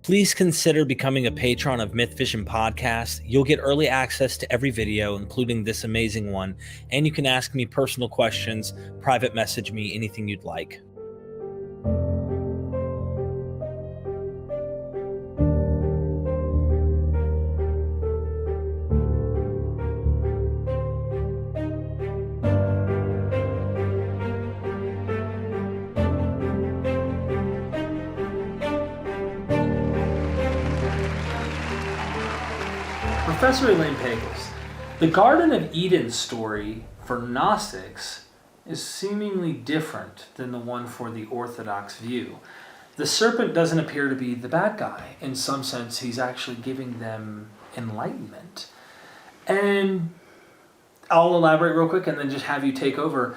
Please consider becoming a patron of Myth Vision Podcast. You'll get early access to every video, including this amazing one, and you can ask me personal questions, private message me, anything you'd like. Professor Elaine Pagels, the Garden of Eden story for Gnostics is seemingly different than the one for the Orthodox view. The serpent doesn't appear to be the bad guy. In some sense, he's actually giving them enlightenment. And I'll elaborate real quick and then just have you take over.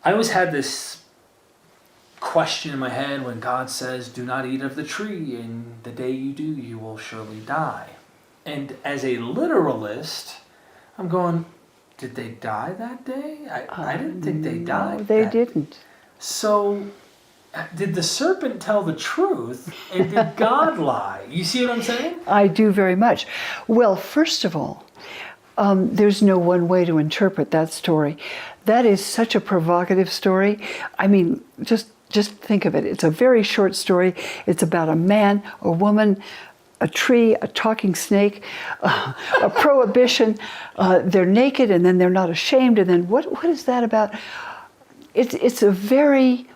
I always had this question in my head when God says, "Do not eat of the tree, and the day you do, you will surely die." And as a literalist, I'm going, did they die that day? I didn't think they died. No, they didn't. So, did the serpent tell the truth, and did God lie? You see what I'm saying? I do very much. Well, first of all, there's no one way to interpret that story. That is such a provocative story. I mean, just think of it. It's a very short story. It's about a man, a woman, a tree, a talking snake, a prohibition. They're naked and then they're not ashamed. And then what is that about? It's a very,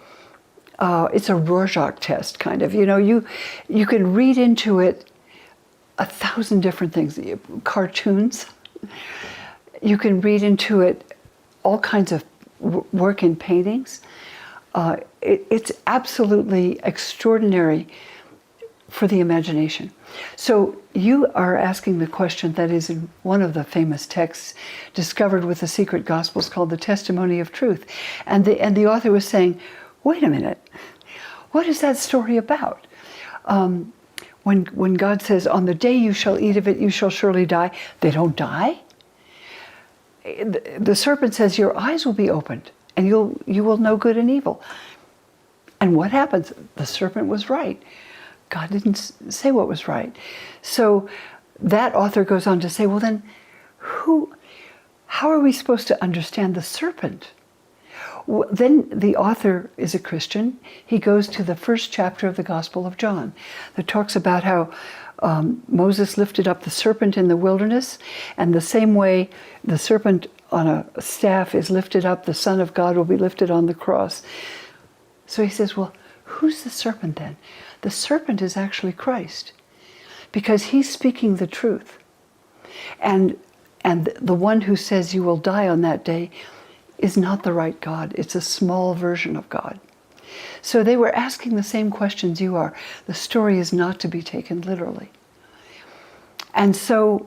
it's a Rorschach test kind of. You know, you can read into it 1,000 different things. Cartoons. You can read into it all kinds of work in paintings. It's absolutely extraordinary for the imagination. So you are asking the question that is in one of the famous texts discovered with the secret Gospels called the Testimony of Truth. And the author was saying, wait a minute, what is that story about? When God says, on the day you shall eat of it, you shall surely die, they don't die. The serpent says, your eyes will be opened and you will know good and evil. And what happens? The serpent was right. God didn't say what was right. So that author goes on to say, well then, how are we supposed to understand the serpent? Well, then the author is a Christian. He goes to the first chapter of the Gospel of John that talks about how Moses lifted up the serpent in the wilderness, and the same way the serpent on a staff is lifted up, the Son of God will be lifted on the cross. So he says, well, who's the serpent then? The serpent is actually Christ, because he's speaking the truth. And the one who says you will die on that day is not the right God. It's a small version of God. So they were asking the same questions you are. The story is not to be taken literally. And so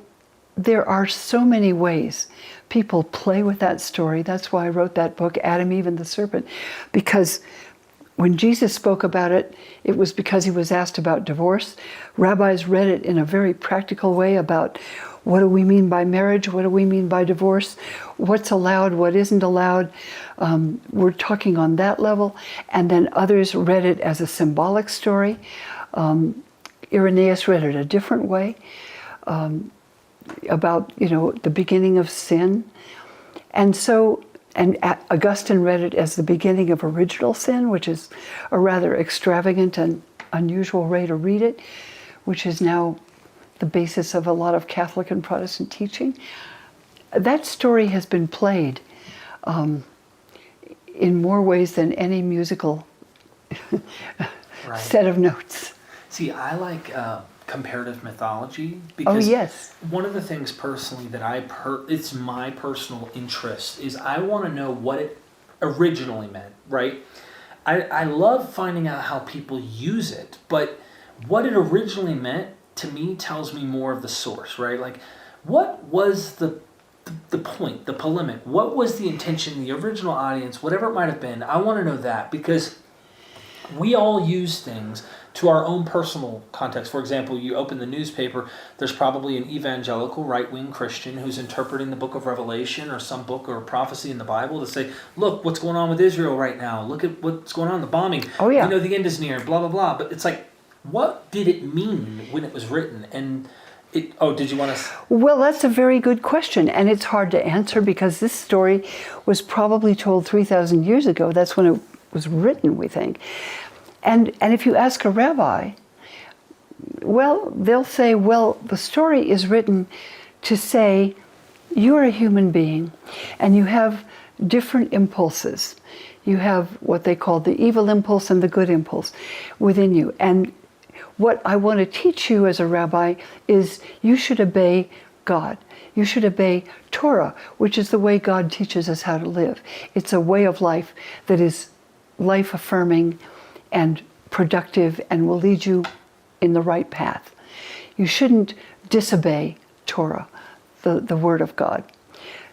there are so many ways people play with that story. That's why I wrote that book, Adam, Eve, and the Serpent, because when Jesus spoke about it, it was because he was asked about divorce. Rabbis read it in a very practical way about what do we mean by marriage? What do we mean by divorce? What's allowed? What isn't allowed? We're talking on that level. And then others read it as a symbolic story. Irenaeus read it a different way, about, the beginning of sin. And Augustine read it as the beginning of original sin, which is a rather extravagant and unusual way to read it, which is now the basis of a lot of Catholic and Protestant teaching. That story has been played in more ways than any musical set of notes. See, I like comparative mythology because one of the things personally that it's my personal interest is I want to know what it originally meant, right? I love finding out how people use it, but what it originally meant to me tells me more of the source, right? Like, what was the point, the polemic? What was the intention, the original audience, whatever it might have been? I want to know that because we all use things to our own personal context. For example, you open the newspaper, there's probably an evangelical right-wing Christian who's interpreting the book of Revelation or some book or prophecy in the Bible to say, look, what's going on with Israel right now? Look at what's going on, the bombing. Oh, yeah. The end is near, blah, blah, blah. But it's like, what did it mean when it was written? And did you want to? Well, that's a very good question, and it's hard to answer because this story was probably told 3,000 years ago. That's when it was written, we think. And if you ask a rabbi, well, they'll say, well, the story is written to say you're a human being and you have different impulses. You have what they call the evil impulse and the good impulse within you. And what I want to teach you as a rabbi is you should obey God. You should obey Torah, which is the way God teaches us how to live. It's a way of life that is life-affirming and productive and will lead you in the right path. You shouldn't disobey Torah, the Word of God.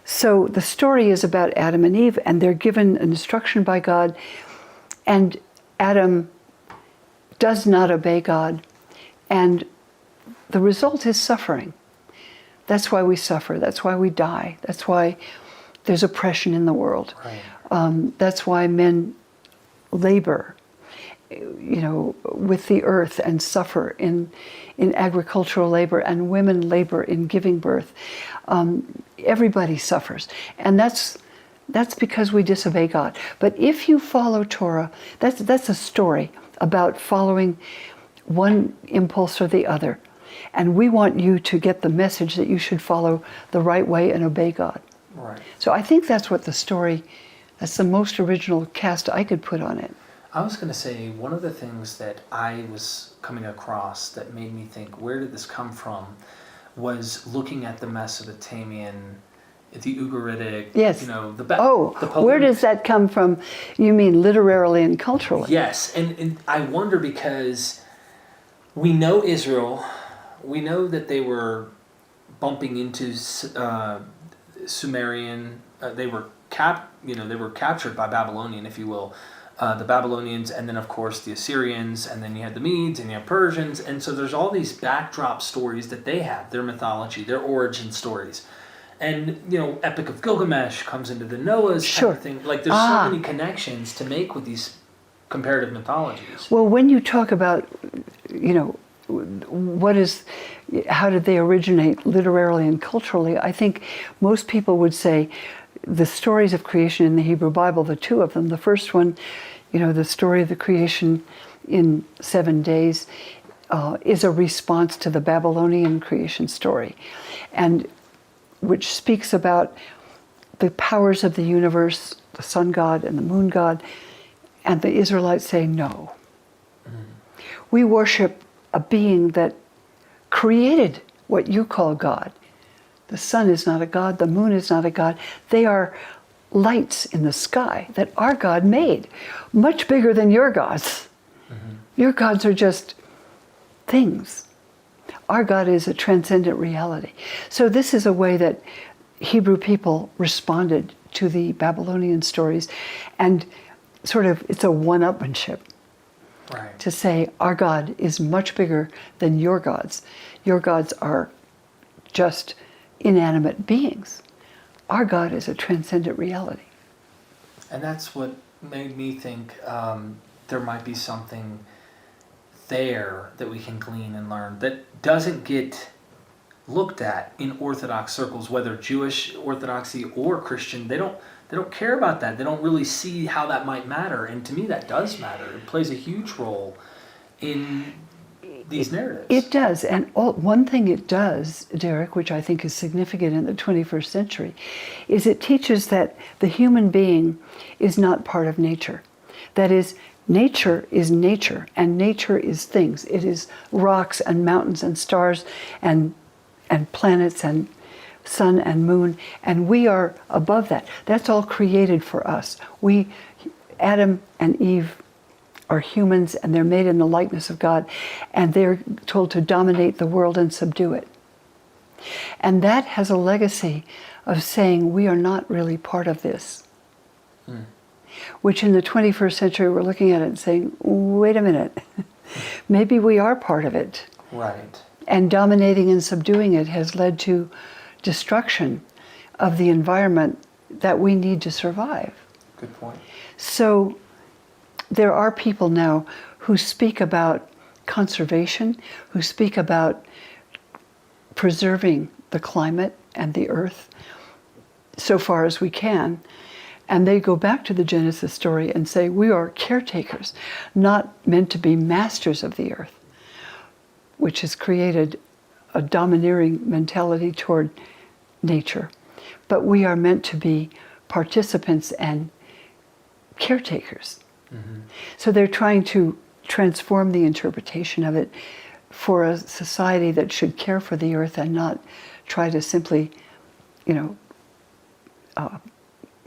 So the story is about Adam and Eve, and they're given an instruction by God, and Adam does not obey God, and the result is suffering. That's why we suffer. That's why we die. That's why there's oppression in the world. Right. That's why men labor, with the earth and suffer in agricultural labor, and women labor in giving birth. Everybody suffers, and that's because we disobey God. But if you follow Torah, that's a story about following one impulse or the other. And we want you to get the message that you should follow the right way and obey God. Right. So I think that's the most original cast I could put on it. I was going to say, one of the things that I was coming across that made me think, where did this come from, was looking at the Mesopotamian, the Ugaritic, yes. the where does that come from? You mean literarily and culturally? Yes, and I wonder because we know Israel, we know that they were bumping into Sumerian, they were captured by Babylonian, if you will. The Babylonians, and then of course the Assyrians, and then you had the Medes and you have Persians, and so there's all these backdrop stories that they have, their mythology, their origin stories. And Epic of Gilgamesh comes into the Noah's type of thing. Like there's so many connections to make with these comparative mythologies. Well, when you talk about how did they originate literarily and culturally, I think most people would say the stories of creation in the Hebrew Bible, the two of them, the first one, the story of the creation in 7 days, is a response to the Babylonian creation story, and which speaks about the powers of the universe, the sun god and the moon god, and the Israelites say no. We worship a being that created what you call God. The sun is not a god, the moon is not a god. They are lights in the sky that our God made, much bigger than your gods. Mm-hmm. Your gods are just things. Our God is a transcendent reality. So this is a way that Hebrew people responded to the Babylonian stories, and sort of it's a one-upmanship. Right. To say our God is much bigger than your gods. Your gods are just inanimate beings. Our God is a transcendent reality. And that's what made me think there might be something there that we can glean and learn that doesn't get looked at in Orthodox circles, whether Jewish Orthodoxy or Christian. They don't care about that. They don't really see how that might matter. And to me, that does matter. It plays a huge role in these narratives. It does. And one thing it does, Derek, which I think is significant in the 21st century, is it teaches that the human being is not part of nature. That is, nature is nature, and nature is things. It is rocks and mountains and stars and planets and sun and moon, and we are above that. That's all created for us. Adam and Eve are humans, and they're made in the likeness of God, and they're told to dominate the world and subdue it. And that has a legacy of saying we are not really part of this. Which in the 21st century we're looking at it and saying, wait a minute, maybe we are part of it. Right. And dominating and subduing it has led to destruction of the environment that we need to survive. Good point. So there are people now who speak about conservation, who speak about preserving the climate and the earth so far as we can. And they go back to the Genesis story and say, we are caretakers, not meant to be masters of the earth, which has created a domineering mentality toward nature. But we are meant to be participants and caretakers. Mm-hmm. So they're trying to transform the interpretation of it for a society that should care for the earth and not try to simply,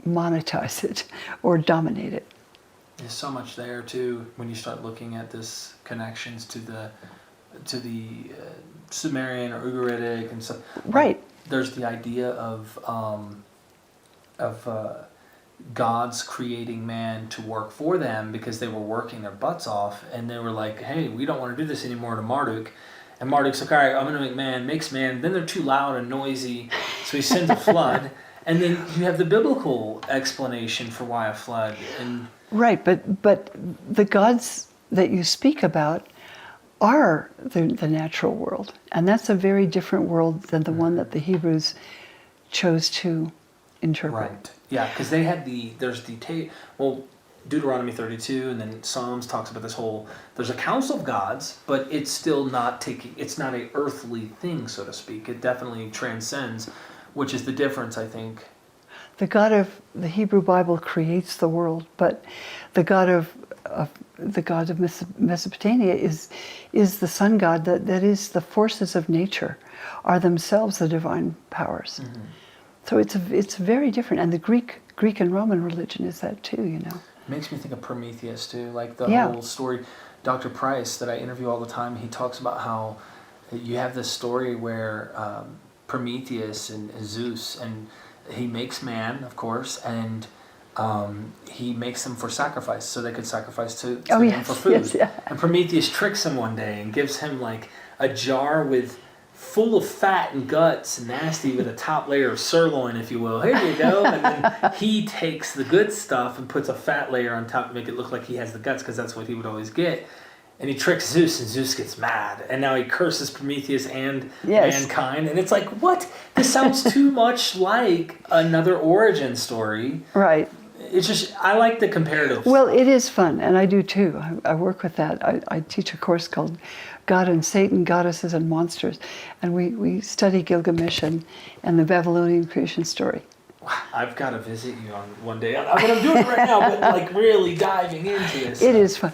monetize it or dominate it. There's so much there too when you start looking at this connections to the Sumerian or Ugaritic and stuff. Right. There's the idea of gods creating man to work for them because they were working their butts off, and they were like, hey, we don't want to do this anymore to Marduk. And Marduk's like, all right, I'm going to make man, makes man. Then they're too loud and noisy, so he sends a flood. And then you have the biblical explanation for why a flood. And right, but the gods that you speak about are the natural world. And that's a very different world than the one that the Hebrews chose to interpret. Right. Yeah, because they had Deuteronomy 32 and then Psalms talks about this there's a council of gods, but it's still not a earthly thing, so to speak. It definitely transcends, which is the difference, I think. The God of the Hebrew Bible creates the world, but the God of Mesopotamia is the sun god that is the forces of nature, are themselves the divine powers. Mm-hmm. So it's very different, and the Greek and Roman religion is that too, It makes me think of Prometheus too, like the whole story. Dr. Price, that I interview all the time, he talks about how you have this story where Prometheus and Zeus, and he makes man, of course, and he makes them for sacrifice, so they could sacrifice to him for food. Yes, yeah. And Prometheus tricks him one day and gives him like a jar full of fat and guts and nasty with a top layer of sirloin, if you will. Here you go. And then he takes the good stuff and puts a fat layer on top to make it look like he has the guts, because that's what he would always get. And he tricks Zeus, and Zeus gets mad. And now he curses Prometheus and mankind. And it's like, what? This sounds too much like another origin story. Right. It's just, I like the comparative. Well, it is fun, and I do too. I work with that. I teach a course called God and Satan, Goddesses and Monsters. And we study Gilgamesh and the Babylonian creation story. I've got to visit you on one day. I'm doing it right now, but like really diving into this. It is fun.